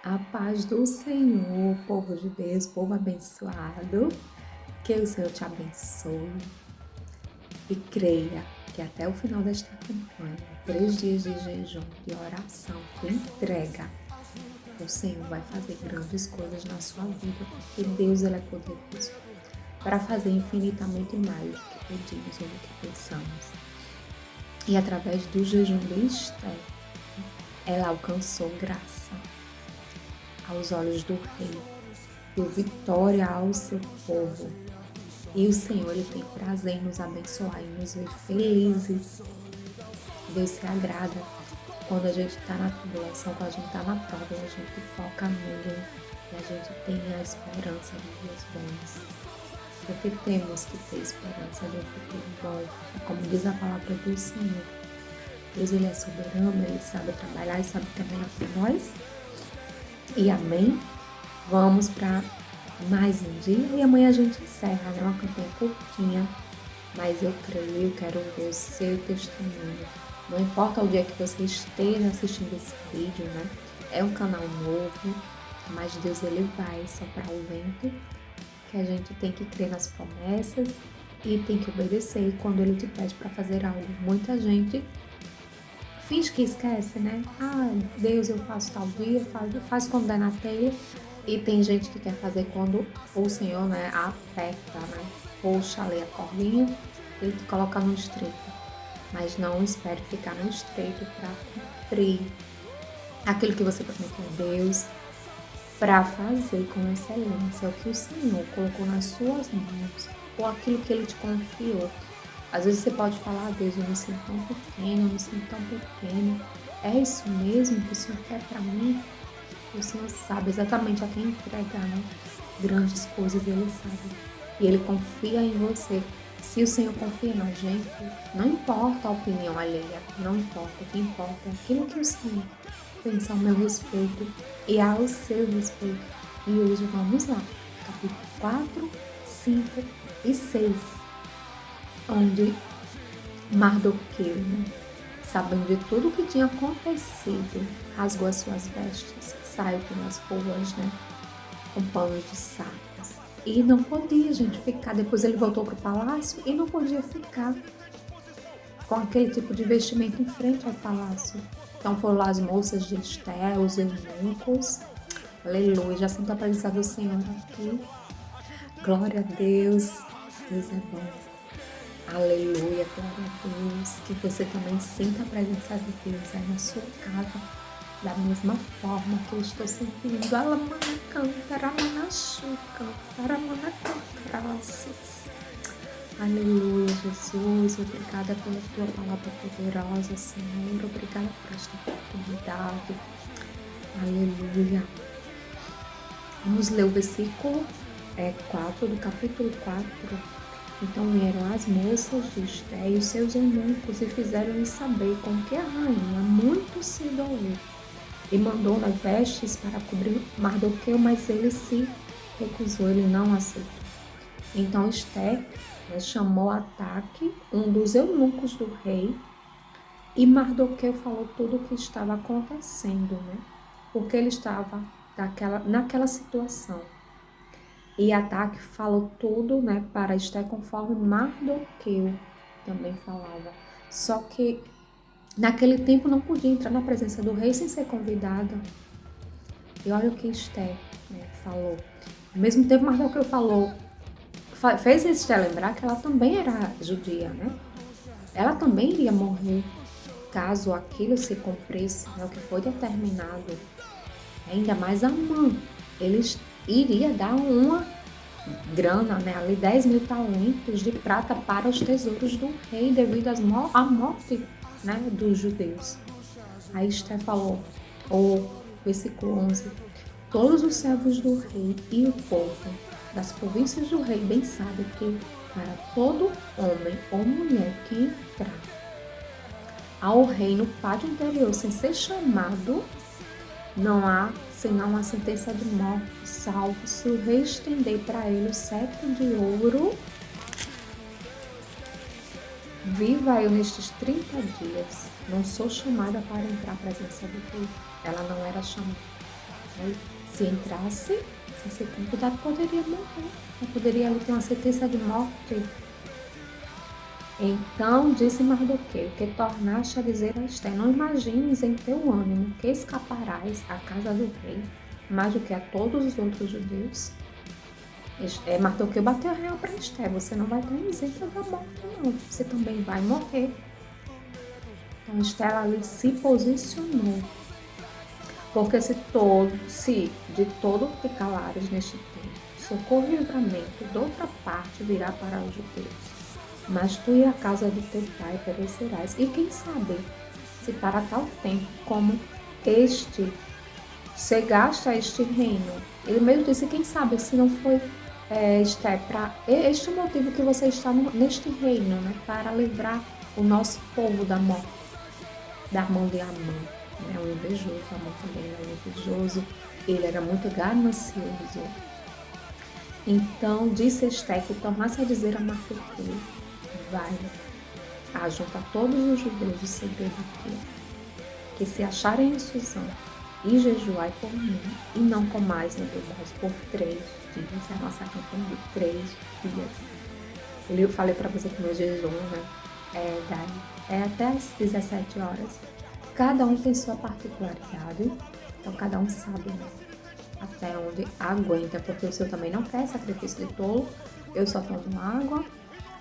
A paz do Senhor, povo de Deus, povo abençoado, que o Senhor te abençoe e creia que até o final desta campanha, 3 dias de jejum, de oração, de entrega, o Senhor vai fazer grandes coisas na sua vida, porque Deus ele é poderoso para fazer infinitamente mais do que pedimos ou do que pensamos. E através do jejum de Esther, ela alcançou graça aos olhos do rei, deu vitória ao seu povo. E o Senhor, ele tem prazer em nos abençoar e nos ver felizes. Deus se agrada quando a gente está na tribulação, quando a gente está na prova, a gente foca nele e a gente tem a esperança de dias bons. Porque temos que ter esperança de um futuro bom, como diz a palavra do Senhor. Deus, ele é soberano, ele sabe trabalhar e sabe o que é melhor para nós. E amém? Vamos para mais um dia e amanhã a gente encerra, né? Uma campanha curtinha, mas eu creio, eu quero ver o seu testemunho. Não importa o dia que você esteja assistindo esse vídeo, né? É um canal novo, mas Deus ele vai soprar o vento, que a gente tem que crer nas promessas e tem que obedecer quando ele te pede para fazer algo. Muita gente finge que esquece, né? Ah, Deus, eu faço tal dia, faz quando der na telha. E tem gente que quer fazer quando o Senhor, né, aperta, né? Puxa ali a cordinha e te coloca no estreito. Mas não espere ficar no estreito para cumprir aquilo que você prometeu a Deus, para fazer com excelência o que o Senhor colocou nas suas mãos, ou aquilo que Ele te confiou. Às vezes você pode falar, Deus, eu me sinto tão pequeno, eu me sinto tão pequeno. É isso mesmo que o Senhor quer para mim? O Senhor sabe exatamente a quem entregar, né? Grandes coisas Ele sabe. E Ele confia em você. Se o Senhor confia na gente, não importa a opinião alheia, não importa. O que importa é aquilo que o Senhor pensa ao meu respeito e ao seu respeito. E hoje vamos lá, capítulo 4, 5 e 6, onde Mardoqueu, né, sabendo de tudo o que tinha acontecido, rasgou as suas vestes, saiu pelas ruas, né, com panos de sacas. E não podia, gente, ficar. Depois ele voltou para o palácio e não podia ficar com aquele tipo de vestimento em frente ao palácio. Então foram lá as moças de Esther, os eunucos. Aleluia, já sinto a presença do Senhor aqui. Glória a Deus, Deus é bom. Aleluia, glória a Deus. Que você também sinta a presença de Deus aí na sua casa, da mesma forma que eu estou sentindo. Aleluia, Jesus. Obrigada pela tua palavra poderosa, Senhor. Obrigada por esta oportunidade. Aleluia. Vamos ler o versículo 4 do capítulo 4. Então vieram as moças de Esther e os seus eunucos e fizeram-lhe saber com que a rainha muito se doeu. E mandou-lhe vestes para cobrir Mardoqueu, mas ele se recusou, ele não aceitou. Então Esther, né, chamou Ataque, um dos eunucos do rei, e Mardoqueu falou tudo o que estava acontecendo, né? Porque ele estava naquela situação. E Ataque falou tudo, né, para Esther conforme Mardoqueu também falava. Só que naquele tempo não podia entrar na presença do rei sem ser convidada. E olha o que Esther, né, falou. Ao mesmo tempo Mardoqueu falou, fez Esther lembrar que ela também era judia, né? Ela também iria morrer caso aquilo se cumprisse, né, o que foi determinado. Ainda mais Amã, ele iria dar uma grana, né, ali 10 mil talentos de prata para os tesouros do rei devido à morte, né, dos judeus. Aí Esther falou, versículo 11, todos os servos do rei e o povo das províncias do rei bem sabem que para todo homem ou mulher que entrar ao rei no pátio interior sem ser chamado, não há senão a sentença de morte, salvo se o rei estender para ele o cetro de ouro. Viva eu nestes 30 dias. Não sou chamada para entrar à presença do rei. Ela não era chamada. Se entrasse, sem ser convidado, poderia morrer. Não poderia ter uma sentença de morte. Então disse Mardoqueu, que tornaste a dizer a Esther, não imagines em teu ânimo que escaparás à casa do rei, mais do que a todos os outros judeus. Mardoqueu bateu real para Esther, você não vai estar isenta da morte não, você também vai morrer. Então Esther ali se posicionou, porque se de todo te calares neste tempo, socorro e livramento de outra parte virá para os judeus. Mas tu e a casa de teu pai perecerás. E quem sabe, se para tal tempo como este chegaste a este reino. Ele mesmo disse, quem sabe, se não foi Esther, para este motivo que você está neste reino, né? Para livrar o nosso povo da morte, da mão de Amã. Né? O invejoso, Amã também era invejoso. Ele era muito ganancioso. Então disse Esther que tornasse a dizer a Mardoqueu, vai, ajunta todos os judeus de segredo que se acharem em Susã, e jejuai por mim, e não comais nem bebais por 3 dias. A nossa campanha de 3 dias. Eu falei para você que meu jejum, né, é até às 17 horas. Cada um tem sua particularidade, então cada um sabe, né, até onde aguenta, porque o seu também não quer sacrifício de tolo. Eu só tomo água.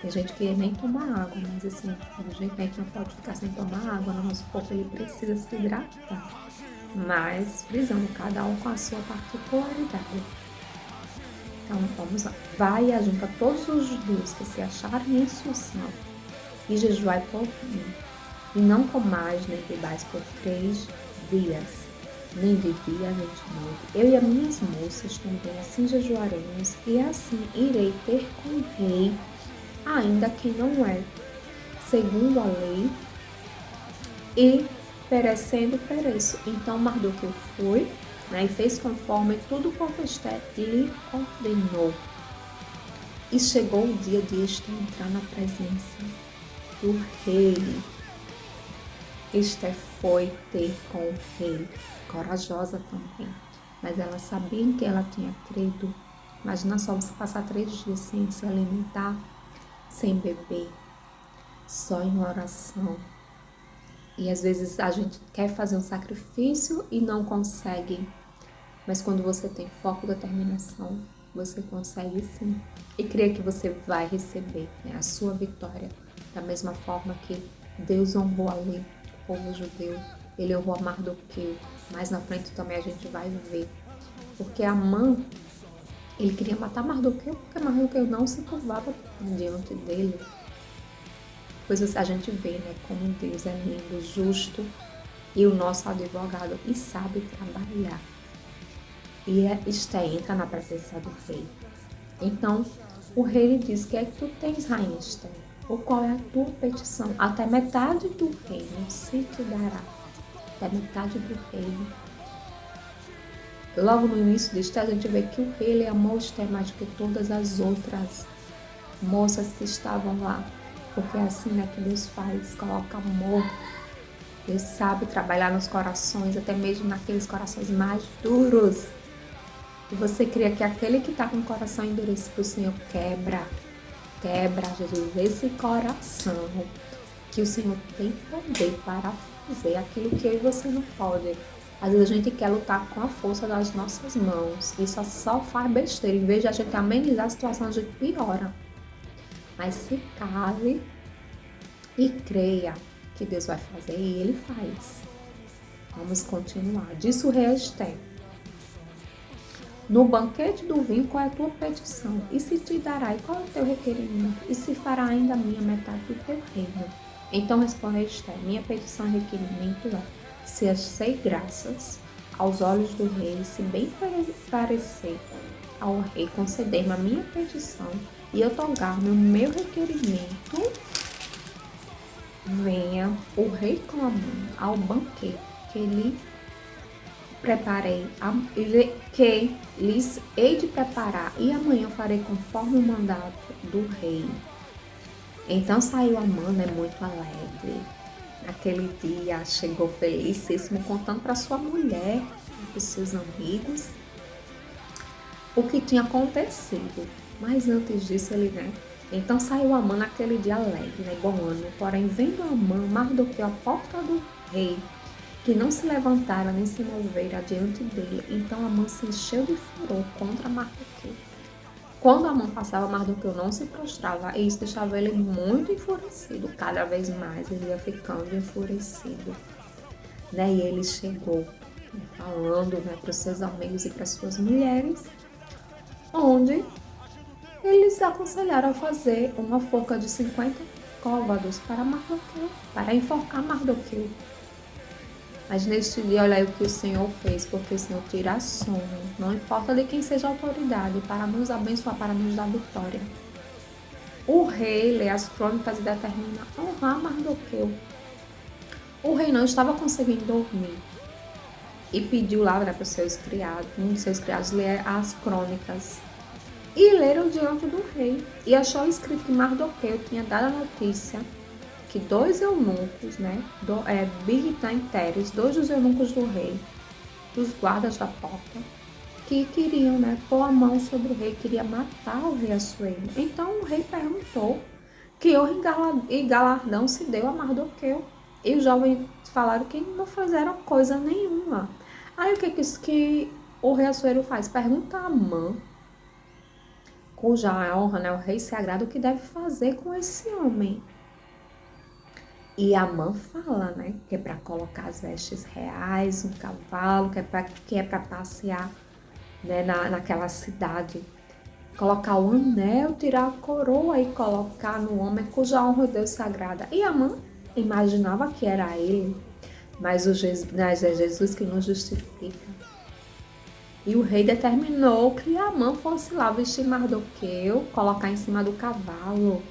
Tem gente que nem toma água, mas assim, do jeito que a gente não pode ficar sem tomar água, no nosso corpo ele precisa se hidratar. Mas, frisando, cada um com a sua particularidade. Então, vamos lá. Vai e ajunta todos os judeus que se acharem em Susã, e jejuai por mim. E não comais nem bebais por 3 dias, nem de dia, nem de noite. Eu e as minhas moças também assim jejuaremos, e assim irei ter com o rei, ainda que não é segundo a lei, e perecendo, pereço. Então Mardoqueu foi, né, e fez conforme tudo quanto Esther lhe ordenou. E chegou o dia de Esther entrar na presença do rei. Esther foi ter com o rei, corajosa também, mas ela sabia em que ela tinha crido. Imagina só você passar 3 dias sem se alimentar, sem beber, só em oração. E às vezes a gente quer fazer um sacrifício e não consegue. Mas quando você tem foco e determinação, você consegue sim. E creia que você vai receber, né, a sua vitória. Da mesma forma que Deus honrou ali o povo judeu, ele honrou a Mardoqueu. Mais na frente também a gente vai ver. Porque Amã, ele queria matar Mardoqueu porque Mardoqueu não se curvava diante dele. Pois a gente vê, né, como Deus é lindo, justo e o nosso advogado e sabe trabalhar. E Esther entra na presença do rei. Então, o rei lhe diz, que é que tu tens, rainha Esther? Ou qual é a tua petição? Até metade do reino se te dará. Até metade do reino. Logo no início de Esther, a gente vê que o rei ele amou Esther mais do que todas as outras moças que estavam lá. Porque é assim, né, que Deus faz, coloca amor. Deus sabe trabalhar nos corações, até mesmo naqueles corações mais duros. E você crê que aquele que está com o coração endurecido, o Senhor quebra, Jesus, esse coração, que o Senhor tem poder para fazer aquilo que eu e você não pode. Às vezes a gente quer lutar com a força das nossas mãos, e só faz besteira. Em vez de a gente amenizar a situação, a gente piora. Mas se cale e creia que Deus vai fazer, e Ele faz. Vamos continuar. Disse o rei a Esther: no banquete do vinho, qual é a tua petição? E se te dará, e qual é o teu requerimento? E se fará ainda a minha metade do teu reino? Então respondeu Esther: minha petição e requerimento é: se achei graças aos olhos do rei, se bem parecer ao rei conceder-me a minha petição e otorgar-me o meu requerimento, venha o rei clamando ao banquete que lhe preparei, que lhes hei de preparar, e amanhã farei conforme o mandato do rei. Então saiu Amã, muito alegre, Naquele dia chegou felicíssimo contando para sua mulher, para os seus amigos, o que tinha acontecido. Mas antes disso ele, Então saiu Amã naquele dia alegre, e bom ânimo. Porém, vendo Amã, Mardoqueu à porta do rei, que não se levantara nem se movera diante dele, então Amã se encheu de furor contra Mardoqueu. Quando Amã passava, Mardoqueu não se prostrava, e isso deixava ele muito enfurecido. Cada vez mais ele ia ficando enfurecido. E ele chegou falando para os seus amigos e para as suas mulheres, onde eles aconselharam a fazer uma forca de 50 côvados para Mardoqueu, para enforcar Mardoqueu. Mas neste dia, olha aí o que o Senhor fez, porque o Senhor tira sono, não importa de quem seja a autoridade, para nos abençoar, para nos dar vitória. O rei lê as crônicas e determina honrar Mardoqueu. O rei não estava conseguindo dormir e pediu lá para os seus criados, um dos seus criados ler as crônicas. E leram diante do rei, e achou escrito que Mardoqueu tinha dado a notícia que dois eunucos, Bigtan e Teres, dois dos eunucos do rei, dos guardas da porta, que queriam, pôr a mão sobre o rei, queria matar o rei Assuero. Então o rei perguntou que honra e galardão se deu a Mardoqueu. E os jovens falaram que não fizeram coisa nenhuma. Aí o que o rei Assuero faz? Pergunta a Amã, cuja honra, o rei se agrada, o que deve fazer com esse homem. E Amã fala, que é para colocar as vestes reais, um cavalo, que é para passear, naquela cidade. Colocar o anel, tirar a coroa e colocar no homem cuja honra Deus se agrada. E Amã imaginava que era ele, mas é Jesus que nos justifica. E o rei determinou que Amã fosse lá vestir Mardoqueu, colocar em cima do cavalo.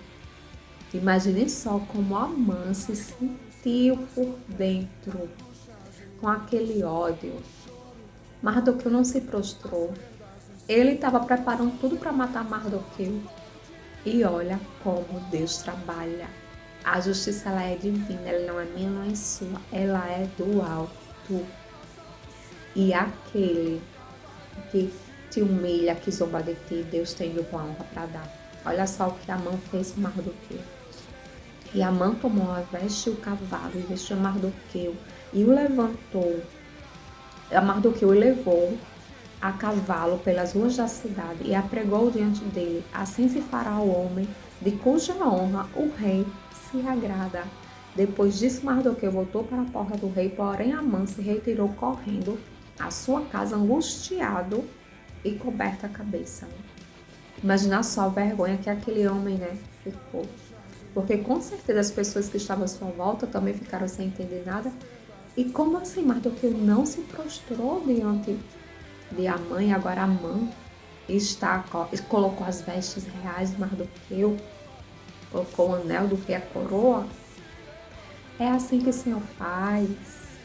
Imagine só como Amã se sentiu por dentro, com aquele ódio. Mardoqueu não se prostrou. Ele estava preparando tudo para matar Mardoqueu. E olha como Deus trabalha. A justiça ela é divina, ela não é minha, não é sua, ela é do alto. E aquele que te humilha, que zomba de ti, Deus tem com a honra para dar. Olha só o que Amã fez com Mardoqueu. E Amã tomou a veste e o cavalo e vestiu Mardoqueu e o levantou. A Mardoqueu o levou a cavalo pelas ruas da cidade e a pregou diante dele. Assim se fará o homem de cuja honra o rei se agrada. Depois disso, Mardoqueu voltou para a porta do rei, porém Amã se retirou correndo à sua casa, angustiado e coberto a cabeça. Imagina só a vergonha que aquele homem, ficou. Porque com certeza as pessoas que estavam à sua volta também ficaram sem entender nada. E como assim Mardoqueu não se prostrou diante de Amã, e agora Amã colocou as vestes reais de Mardoqueu, colocou o anel do rei, a coroa? É assim que o Senhor faz,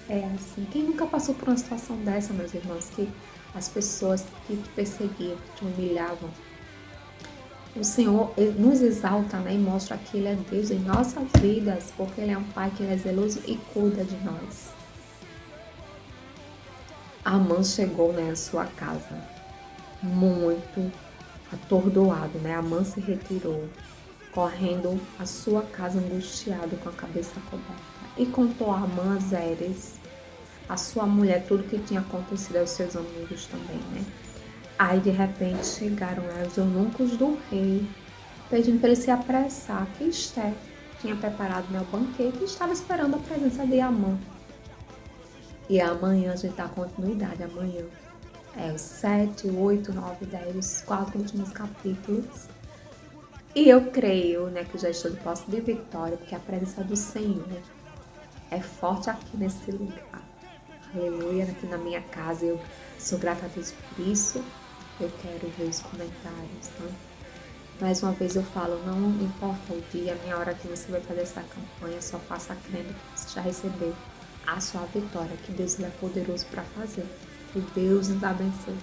é assim. Quem nunca passou por uma situação dessa, meus irmãos, que as pessoas que te perseguiam, que te humilhavam, o Senhor nos exalta, e mostra que Ele é Deus em nossas vidas, porque Ele é um Pai que Ele é zeloso e cuida de nós. Amã chegou, à sua casa, muito atordoado, Amã se retirou, correndo à sua casa angustiado, com a cabeça coberta, e contou a Amã, a Zeres, a sua mulher, tudo que tinha acontecido aos seus amigos também, Aí, de repente, chegaram os eunucos do rei, pedindo para ele se apressar, que Esther tinha preparado o banquete e estava esperando a presença de Amã. E amanhã a gente dá continuidade, amanhã. Os 7, 8, 9, 10, os 4 últimos capítulos. E eu creio, que eu já estou de posse de vitória, porque a presença do Senhor é forte aqui nesse lugar. Aleluia, aqui na minha casa. Eu sou grata a Deus por isso. Eu quero ver os comentários, tá? Mais uma vez eu falo, não importa o dia, a minha hora que você vai fazer essa campanha, só faça crendo que você já recebeu a sua vitória, que Deus é poderoso para fazer. Que Deus nos abençoe.